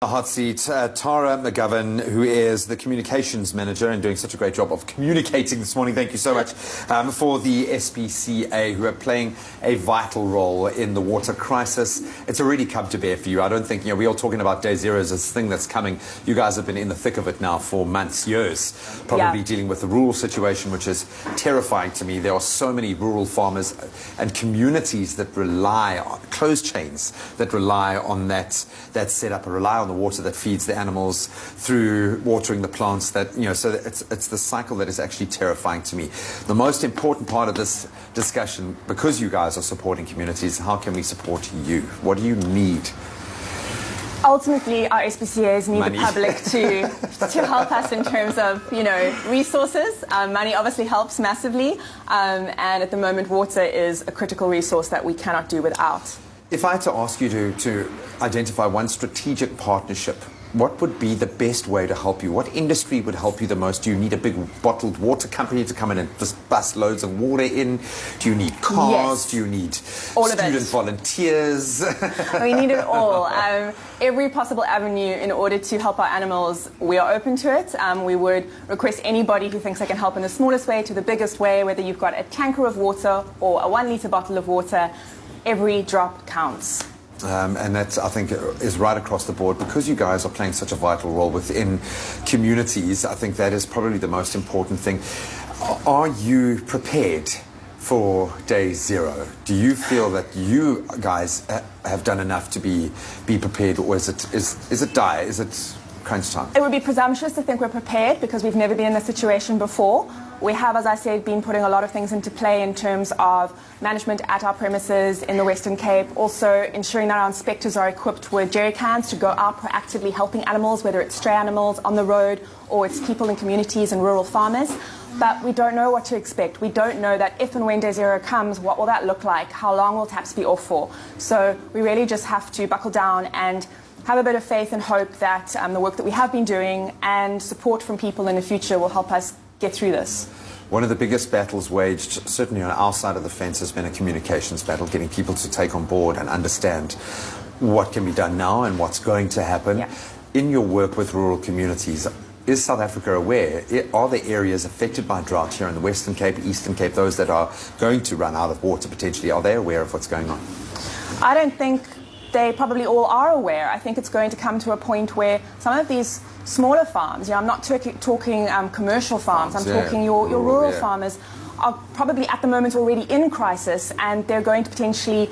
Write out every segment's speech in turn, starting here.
Hot seat, Tara McGovern, who is the communications manager and doing such a great job of communicating this morning. Thank you so much for the SPCA, who are playing a vital role in the water crisis. It's already come to bear for you. I don't think, we're all talking about day zero as this thing that's coming. You guys have been in the thick of it now for months, years, probably dealing with the rural situation, which is terrifying to me. There are so many rural farmers and communities that rely on closed chains, that rely on that setup, rely on the water that feeds the animals through watering the plants, that so it's the cycle that is actually terrifying to me. The most important part of this discussion, because you guys are supporting communities, how can we support you? What do you need? Ultimately, our SPCAs need Money. the public to help us in terms of, resources. Money obviously helps massively, and at the moment, water is a critical resource that we cannot do without. If I had to ask you to identify one strategic partnership, what would be the best way to help you? What industry would help you the most? Do you need a big bottled water company to come in and just bust loads of water in? Do you need cars? Yes. Do you need all of student it. volunteers? We need it all. Every possible avenue in order to help our animals, we are open to it. We would request anybody who thinks they can help in the smallest way to the biggest way, whether you've got a tanker of water or a 1 litre bottle of water. Every drop counts. And that, I think, is right across the board. Because you guys are playing such a vital role within communities, I think that is probably the most important thing. Are you prepared for day zero? Do you feel that you guys have done enough to be prepared, or is it dire? Is it crunch time? It would be presumptuous to think we're prepared because we've never been in this situation before. We have, as I said, been putting a lot of things into play in terms of management at our premises in the Western Cape, also ensuring that our inspectors are equipped with jerry cans to go out proactively helping animals, whether it's stray animals on the road or it's people in communities and rural farmers. But we don't know what to expect. We don't know that if and when day zero comes, what will that look like? How long will taps be off for? So we really just have to buckle down and have a bit of faith and hope that the work that we have been doing and support from people in the future will help us get through this. One of the biggest battles waged, certainly on our side of the fence, has been a communications battle, getting people to take on board and understand what can be done now and what's going to happen. Yeah. In your work with rural communities, is South Africa aware? Are there areas affected by drought here in the Western Cape, Eastern Cape, those that are going to run out of water potentially? Are they aware of what's going on? I don't think they probably all are aware. I think it's going to come to a point where some of these smaller farms, I'm not talking commercial farms, I'm talking your rural farmers, are probably at the moment already in crisis, and they're going to potentially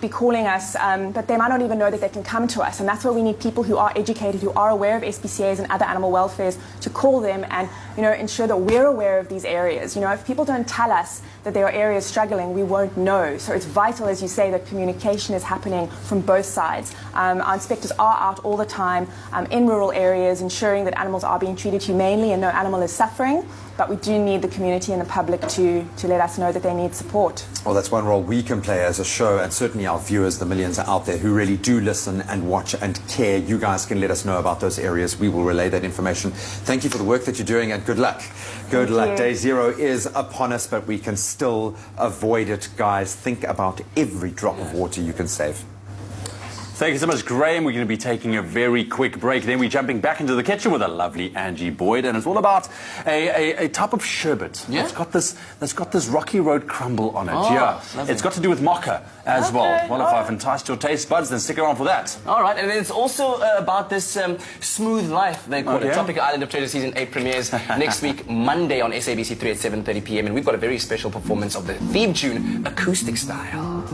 be calling us, but they might not even know that they can come to us. And that's where we need people who are educated, who are aware of SPCAs and other animal welfares, to call them and ensure that we're aware of these areas. If people don't tell us that there are areas struggling, we won't know. So it's vital, as you say, that communication is happening from both sides. Our inspectors are out all the time in rural areas, ensuring that animals are being treated humanely and no animal is suffering. But we do need the community and the public to let us know that they need support. Well, that's one role we can play as a show, and certainly our viewers, the millions out there who really do listen and watch and care. You guys can let us know about those areas. We will relay that information. Thank you for the work that you're doing, and good luck. Good luck. Day zero is upon us, but we can still avoid it, guys. Think about every drop of water you can save. Thank you so much, Graham. We're going to be taking a very quick break. Then we're jumping back into the kitchen with a lovely Angie Boyd, and it's all about a type of sherbet. Yeah? That's got this Rocky Road crumble on it. Oh, yeah, lovely. It's got to do with mocha as well. Well, if I've enticed your taste buds, then stick around for that. All right, and it's also about this smooth life, they call it. Tropical Island of Treasure Season 8 premieres next week, Monday on SABC 3 at 7:30 p.m. And we've got a very special performance of the theme tune, acoustic style.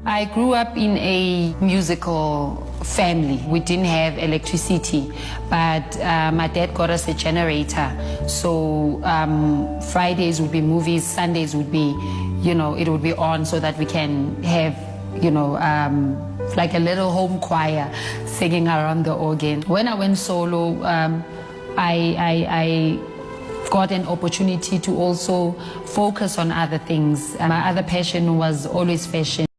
I grew up in a musical family. We didn't have electricity, but my dad got us a generator. So Fridays would be movies, Sundays would be, it would be on so that we can have, like a little home choir singing around the organ. When I went solo, I got an opportunity to also focus on other things. My other passion was always fashion.